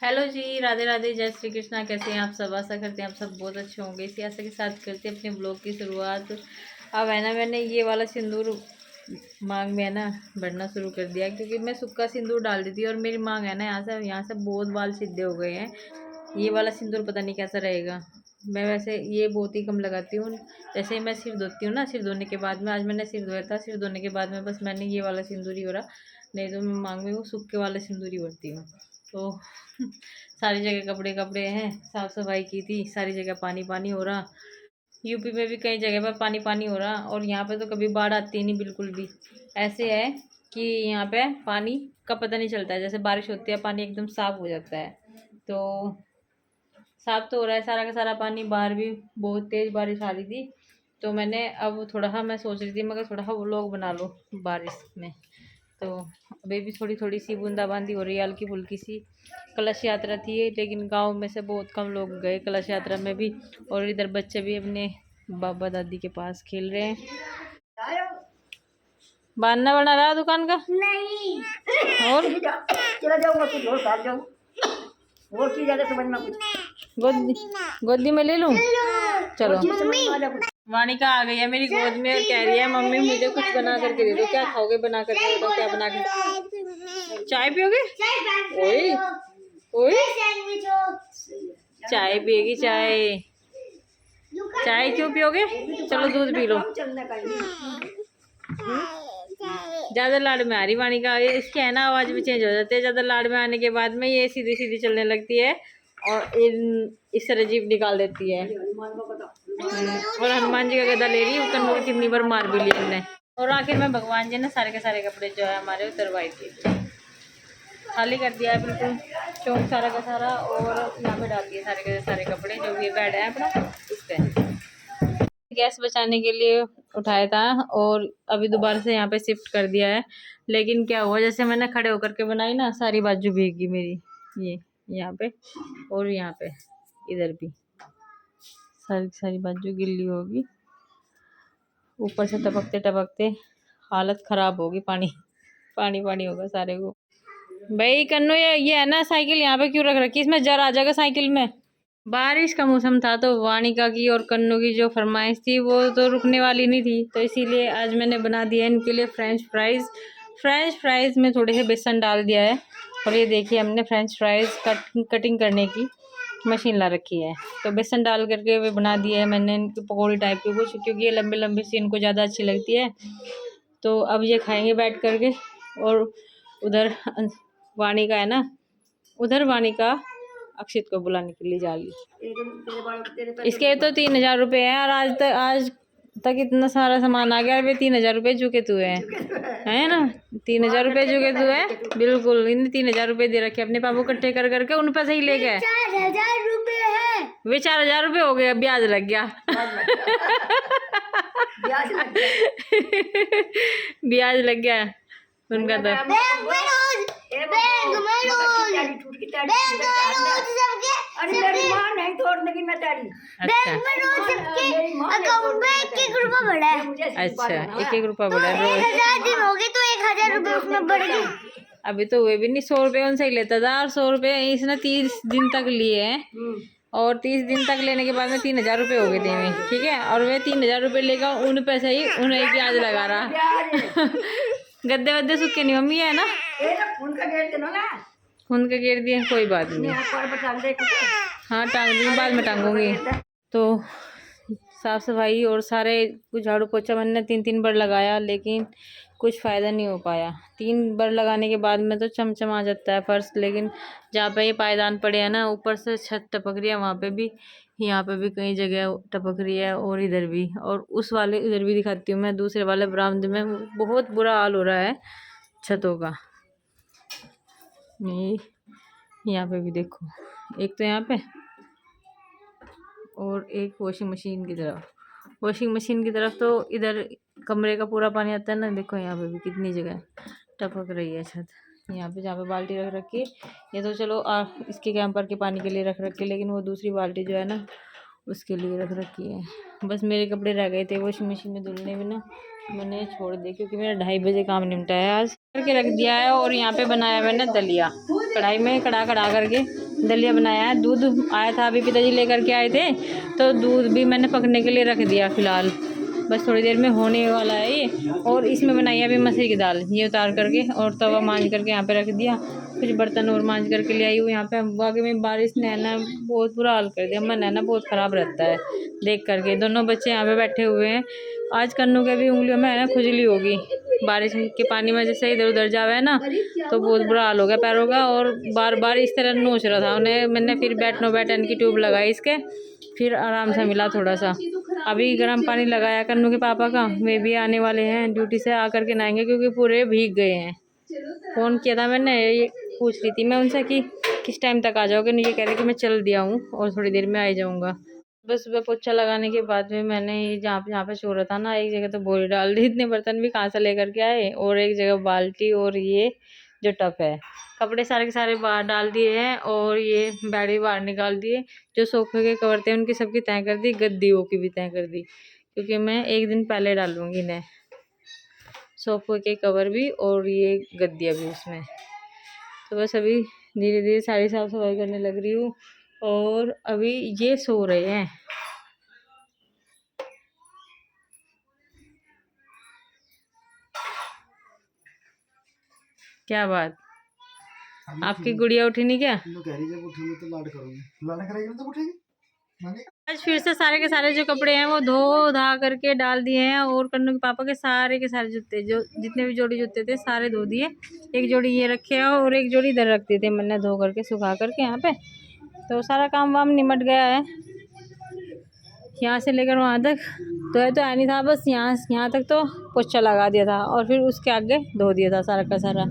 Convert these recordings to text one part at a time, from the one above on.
Hello जी, राधे राधे, जय श्री कृष्णा। कैसे हैं आप सब? आशा करते हैं आप सब बहुत अच्छे होंगे। इसी आशा के साथ करते हैं अपने ब्लॉग की शुरुआत। अब है ना, मैंने ये वाला सिंदूर मांग में है ना भरना शुरू कर दिया, क्योंकि मैं सूखा सिंदूर डाल देती हूँ और मेरी मांग है ना यहाँ से बहुत बाल सीधे हो गए हैं। ये वाला सिंदूर पता नहीं कैसा रहेगा। मैं वैसे ये बहुत ही कम लगाती हूँ। जैसे ही मैं सिर धोती हूँ ना, सिर धोने के बाद में, आज मैंने सिर धोया था, सिर धोने के बाद में बस मैंने ये वाला सिंदूर ही हो रहा, नहीं तो मैं मांग में वो सूखे वाला सिंदूर ही भरती हूँ। तो सारी जगह कपड़े कपड़े हैं, साफ़ सफाई की थी, सारी जगह पानी पानी हो रहा। यूपी में भी कई जगह पर पानी पानी हो रहा, और यहाँ पे तो कभी बाढ़ आती नहीं बिल्कुल भी। ऐसे है कि यहाँ पे पानी का पता नहीं चलता है, जैसे बारिश होती है पानी एकदम साफ़ हो जाता है। तो साफ़ तो हो रहा है सारा का सारा पानी। बाहर भी बहुत तेज़ बारिश आ रही थी, तो मैंने अब थोड़ा सा मैं सोच रही थी मगर थोड़ा सा व्लॉग बना लो बारिश में। तो अभी भी थोड़ी थोड़ी सी बूंदाबांदी हो रही है, हल्की फुल्की सी। कलश यात्रा थी, लेकिन गांव में से बहुत कम लोग गए कलश यात्रा में भी, और इधर बच्चे भी अपने बाबा दादी के पास खेल रहे हैं। बांधना बना रहा है दुकान का? नहीं। और चला जाऊंगा, कुछ और खा जाऊं, और चीज ज्यादा समझना कुछ। गोदी में ले लूं? चलो। वानिका आ गई है मेरी गोद में और कह रही है मम्मी मुझे कुछ बना करके दे दो। क्या खाओगे? बना करके दे दो। क्या बना कर? चाय पियोगे? ओए ओए, चाय पिएगी? चाय चाय क्यों पियोगे? चलो दूध पी लो। ज्यादा लाड में आ रही वानिका, इसकी है ना आवाज भी चेंज हो जाती है ज्यादा लाड में आने के बाद में। ये सीधी सीधी चलने लगती है और इस तरह जीभ निकाल देती है। और हनुमान जी का गदा ले रही है, कितनी बार मार भी लिया हमने। और आखिर में भगवान जी ने सारे के सारे कपड़े जो है हमारे उतरवाए थे, खाली कर दिया है बिल्कुल चौक सारा का सारा, और यहाँ पे डाल दिए सारे के सारे कपड़े जो भी बेड है अपना उस पर। गैस बचाने के लिए उठाया था और अभी दोबारा से यहाँ पे शिफ्ट कर दिया है। लेकिन क्या हुआ, जैसे मैंने खड़े होकर के बनाई ना, सारी बाजू भीग गई मेरी, ये यहाँ पे और यहाँ पे, इधर भी सारी सारी बाजू गिल्ली होगी। ऊपर से टपकते टपकते हालत ख़राब होगी, पानी पानी पानी होगा सारे को। भाई कन्नू, ये है ना साइकिल यहाँ पे क्यों रख रखी? इसमें जर आ जाएगा साइकिल में। बारिश का मौसम था तो वानिका की और कन्नू की जो फरमाइश थी वो तो रुकने वाली नहीं थी, तो इसीलिए आज मैंने बना दिया इनके लिए फ्रेंच फ्राइज़। फ्रेंच फ्राइज़ में थोड़े से बेसन डाल दिया है, और ये देखिए हमने फ्रेंच फ्राइज़ कटिंग करने की मशीन ला रखी है, तो बेसन डाल करके वे बना दिया है मैंने इनकी पकौड़ी टाइप की कुछ, क्योंकि ये लंबी लंबी सी इनको ज़्यादा अच्छी लगती है। तो अब ये खाएंगे बैठ करके। और उधर वानिका है ना, उधर वानिका अक्षित को बुलाने के लिए जा रही। इसके तो 3,000 रुपये हैं, और आज तक इतना सारा सामान आ गया। वे 3,000 रुपये चुके तू है ना? 3,000 रुपये चुके तू है बिल्कुल। इन्हें 3,000 रुपये दे रखे अपने पापा इकट्ठे कर करके, उन पैसे ही ले गए। 4,000 रुपये है वे, 4,000 रुपये हो गए, ब्याज लग गया। ब्याज लग गया उनका तो। अच्छा, 1-1 रुपया बढ़ा है रोज। 1000 दिन हो गए तो 1,000 रुपये उसमें बढ़ गए। अभी तो वे भी नहीं, 100 रुपये उनसे ही लेता था, और 100 रुपये इसने 30 दिन तक लिए हैं, और 30 दिन तक लेने के बाद में 3,000 रुपये हो गए थे में, ठीक है। और वे 3,000 रुपये लेकर उन पैसे ही उन्हें ब्याज लगा रहा। गद्दे वद्दे सूखे नहीं मम्मी, है ना? खून का घेर दिया, कोई बात नहीं। हाँ टांग दूँगी, बाद में टांगूंगी। तो साफ़ सफाई और सारे कुछ झाड़ू पोछा मैंने 3-3 बार लगाया, लेकिन कुछ फ़ायदा नहीं हो पाया। 3 बार लगाने के बाद में तो चमचम आ जाता है फर्श, लेकिन जहाँ पे ये पायदान पड़े हैं ना, ऊपर से छत टपक रही है, वहाँ पे भी, यहाँ पे भी कई जगह टपक रही है, और इधर भी, और उस वाले इधर भी दिखाती हूँ मैं, दूसरे वाले बरामदे में बहुत बुरा हाल हो रहा है छतों का। नहीं, यहाँ पे भी देखो, एक तो यहाँ पे, और एक वॉशिंग मशीन की तरफ। वॉशिंग मशीन की तरफ तो इधर कमरे का पूरा पानी आता है ना, देखो यहाँ पे भी कितनी जगह टपक रही है छत। यहाँ पे जहाँ पे बाल्टी रख रखी, ये तो चलो इसके कैंपर के पानी के लिए रख रखी, लेकिन वो दूसरी बाल्टी जो है ना उसके लिए रख रखी है। बस मेरे कपड़े रह गए थे वॉशिंग मशीन में धुलने में ना, मैंने छोड़ दिया क्योंकि मेरा 2:30 बजे काम निपटा है आज, करके रख दिया है। और यहाँ पे बनाया मैंने दलिया, कढ़ाई में कड़ा करके दलिया बनाया है। दूध आया था अभी, पिताजी लेकर के आए थे, तो दूध भी मैंने पकने के लिए रख दिया फ़िलहाल। बस थोड़ी देर में होने वाला है ये। और इसमें बनाई है अभी मसूर की दाल, ये उतार करके और तवा मांज करके यहाँ पे रख दिया। कुछ बर्तन और मांज करके ले आई हूँ यहाँ पे। बाकी में बारिश ने है ना बहुत बुरा हाल कर दिया। मन है ना बहुत ख़राब रहता है देख करके। दोनों बच्चे यहाँ पे बैठे हुए हैं। आज कन्नू के भी उंगलियों में है ना खुजली होगी, बारिश के पानी में जैसे इधर उधर जावे है ना, तो बहुत बुरा हाल हो गया पैरों का। और बार बार इस तरह नोच रहा था उन्हें। मैंने फिर बैटन की ट्यूब लगाई इसके, फिर आराम से मिला थोड़ा सा। अभी गर्म पानी लगाया कन्नू के पापा का, वे भी आने वाले हैं ड्यूटी से, आकर के नहाएंगे क्योंकि पूरे भीग गए हैं। फ़ोन किया था मैंने, ये पूछ रही थी मैं उनसे कि किस टाइम तक आ जाओगे। ये कह रहे कि मैं चल दिया हूँ और थोड़ी देर में आ जाऊँगा। बस सुबह पोछा लगाने के बाद में मैंने ये जहाँ पे सो रहा था ना, एक जगह तो बोरी डाल दी। इतने बर्तन भी कहाँ से लेकर के आए, और एक जगह बाल्टी और ये जो टब है, कपड़े सारे के सारे बाहर डाल दिए हैं। और ये बेड भी बाहर निकाल दिए। जो सोफे के कवर थे उनकी सबकी तय कर दी, गद्दियों की भी तय कर दी, क्योंकि मैं एक दिन पहले डालूँगी इन्हें, सोफे के कवर भी और ये गद्दियाँ भी उसमें। तो बस अभी धीरे धीरे सारी साफ सफाई करने लग रही हूँ। और अभी ये सो रहे हैं। क्या बात, आपकी गुड़िया उठी नहीं क्या? आज फिर से सारे के सारे जो कपड़े हैं वो धो धा करके डाल दिए हैं। और कन्नू के पापा के सारे जूते, जो जितने भी जोड़ी जूते थे सारे धो दिए। एक जोड़ी ये रखे हैं और एक जोड़ी इधर रख दी थी मैंने धो करके सुखा करके यहाँ पे। तो सारा काम वाम निमट गया है, यहाँ से लेकर वहाँ तक। तो है नहीं था, बस यहाँ तक तो पोछा लगा दिया था और फिर उसके आगे धो दिया था सारा का सारा।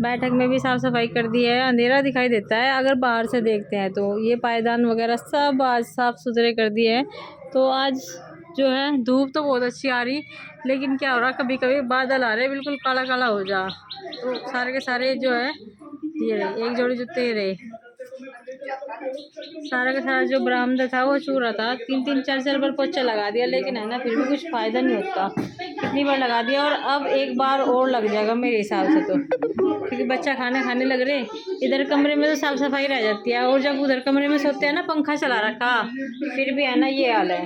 बैठक में भी साफ़ सफाई कर दी है। अंधेरा दिखाई देता है अगर बाहर से देखते हैं तो। ये पायदान वगैरह सब आज साफ़ सुथरे कर दिए हैं। तो आज जो है धूप तो बहुत अच्छी आ रही, लेकिन क्या हो रहा, कभी कभी बादल आ रहे बिल्कुल काला काला हो जा। तो सारे के सारे जो है ये रहे, एक जोड़ी जूते ये रहे, सारा का सारा जो बरामदा था वो चूरा था। 3-4 बार पोछा लगा दिया, लेकिन है ना फिर भी कुछ फ़ायदा नहीं होता। कितनी बार लगा दिया, और अब एक बार और लग जाएगा मेरे हिसाब से तो, क्योंकि बच्चा खाना खाने लग रहे। इधर कमरे में तो साफ़ सफाई रह जाती है, और जब उधर कमरे में सोते हैं ना पंखा चला रखा, फिर भी है ना ये हाल है।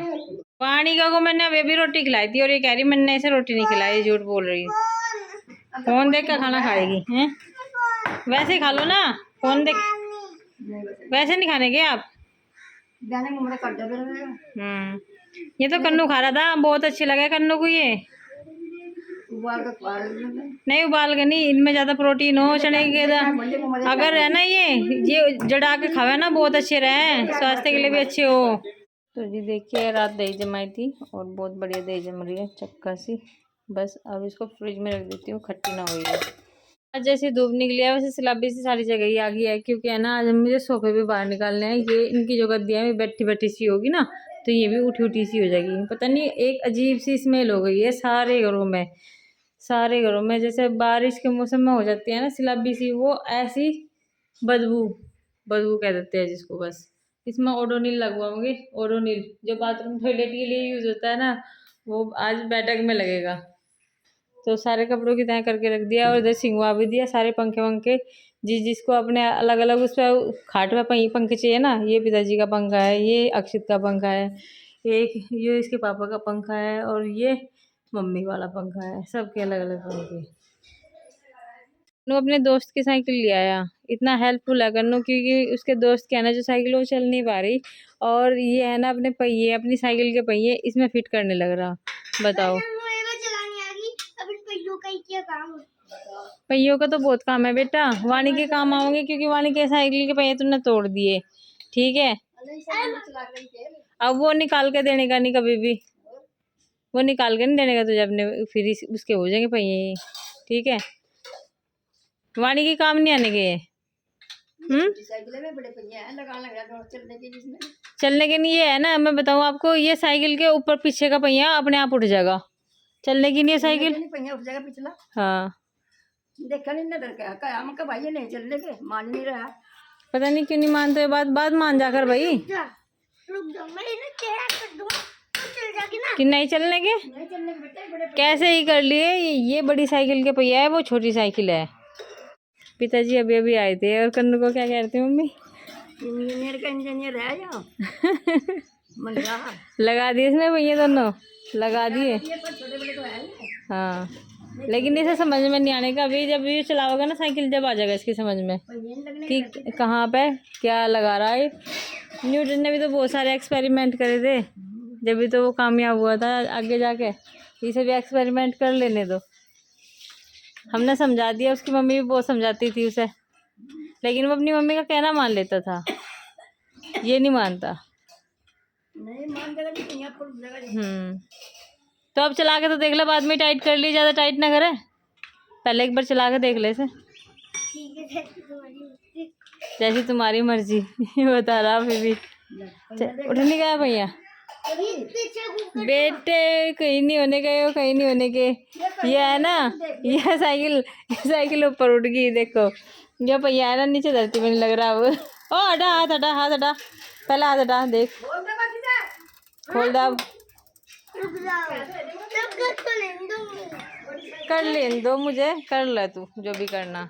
वाणिका को मैंने अभी भी रोटी खिलाई थी और ये कह रही मैंने ऐसे रोटी नहीं खिलाई, झूठ बोल रही। फ़ोन देख कर खाना खाएगी हैं? वैसे ही खा लो ना, फ़ोन देख। वैसे नहीं खाने के आप? ये तो कन्नू खा रहा था, बहुत अच्छे लगे कन्नू को ये। नहीं उबाल के नहीं, इनमें ज़्यादा प्रोटीन हो चने के। अगर है ना ये जड़ा के खावे ना बहुत अच्छे रहे, स्वास्थ्य के लिए भी अच्छे हो। तो जी देखिए रात दही जमाई थी और बहुत बढ़िया दही जम रही है चक्का सी। बस अब इसको फ्रिज में रख देती हूँ, खट्टी ना हुई है। आज जैसे धूप निकली है वैसे सलाबी सी सारी जगह ही आ गई है, क्योंकि है ना आज मुझे सोफे भी बाहर निकालने हैं। ये इनकी जो गद्दियाँ भी बैठी बैठी सी होगी ना, तो ये भी उठी उठी सी हो जाएगी। पता नहीं एक अजीब सी स्मेल हो गई है सारे घरों में जैसे बारिश के मौसम में हो जाती है ना सलाबी सी, वो ऐसी बदबू कह देते हैं जिसको। बस इसमें ओडोनिल लगवाऊंगी, ओडोनिल जो बाथरूम टॉयलेट के लिए यूज़ होता है ना, वो आज बैठक में लगेगा। तो सारे कपड़ों की तय करके रख दिया और इधर सिंगवा भी दिया। सारे पंखे वंखे जिसको अपने अलग अलग उस पर खाट पे पंखे चाहिए ना, ये पिताजी का पंखा है, ये अक्षित का पंखा है, एक ये इसके पापा का पंखा है, और ये मम्मी वाला पंखा है। सबके अलग अलग पंखे। कन्नू अपने दोस्त की साइकिल ले आया, इतना हेल्पफुल है कन्नू, क्योंकि उसके दोस्त की है ना जो साइकिल वो चल नहीं पा रही, और ये है ना अपने पहिए, अपनी साइकिल के पहिए इसमें फिट करने लग रहा। बताओ, पहियों का तो बहुत काम है बेटा, वाणी के काम आओगे, क्योंकि वाणी के साइकिल के पहिए तुमने तोड़ दिए। ठीक है, अब वो निकाल के देने का नहीं कभी भी, वो निकाल के नहीं देने का तुझे अपने, फिर उसके हो जाएंगे पहिए। ठीक है, वाणी के काम नहीं आने के। चलने के नहीं है ना, मैं बताऊँ आपको, ये साइकिल के ऊपर पीछे का पहिया अपने आप उठ जाएगा, चलने की नहीं है साइकिल। पिछला हाँ देखा नहीं भाई नहीं चलने के, मान नहीं रहा, पता नहीं क्यों नहीं मानते। बात मान जाकर भाई, कि नहीं चलने के, कैसे ही कर लिए। ये बड़ी साइकिल के पहिया है, वो छोटी साइकिल है। पिताजी अभी अभी आए थे और कन्नू को क्या कह रहे थे मम्मी, इंजीनियर का इंजीनियर है या मन रहा लगा दिए इसने भैया दोनों, लगा दिए। पर छोटे बड़े तो है नहीं। हाँ लेकिन इसे समझ में नहीं आने का, अभी जब ये चलाओगा ना साइकिल जब आ जाएगा इसकी समझ में पहिए नहीं लगने कि कहाँ पे क्या लगा रहा है। न्यूटन ने भी तो बहुत सारे एक्सपेरिमेंट करे थे, जब भी तो वो कामयाब हुआ था। आगे जाके इसे भी एक्सपेरिमेंट कर लेने दो। हमने समझा दिया, उसकी मम्मी भी बहुत समझाती थी उसे, लेकिन वो अपनी मम्मी का कहना मान लेता था, ये नहीं मानता। नहीं मान देगा कि यहाँ पर जगह तो अब चला के तो देख ले, बाद में टाइट कर ली, ज़्यादा टाइट ना करे, पहले एक बार चला के देख ले इसे। जैसी तुम्हारी मर्जी बता रहा फिर भी। उठ नहीं गया भैया बेटे, कहीं नहीं होने गए हो, कहीं नहीं होने के। ये है ना, ये साइकिल ऊपर उठ गई देखो। ये भैया है ना नीचे धरती में नहीं लग रहा वो। ओ हटा, हाथ हटा, हाथ हटा, पहला हाथ हटा, देख खोल दे अब। कर लेने दो मुझे, कर ले तू जो भी करना।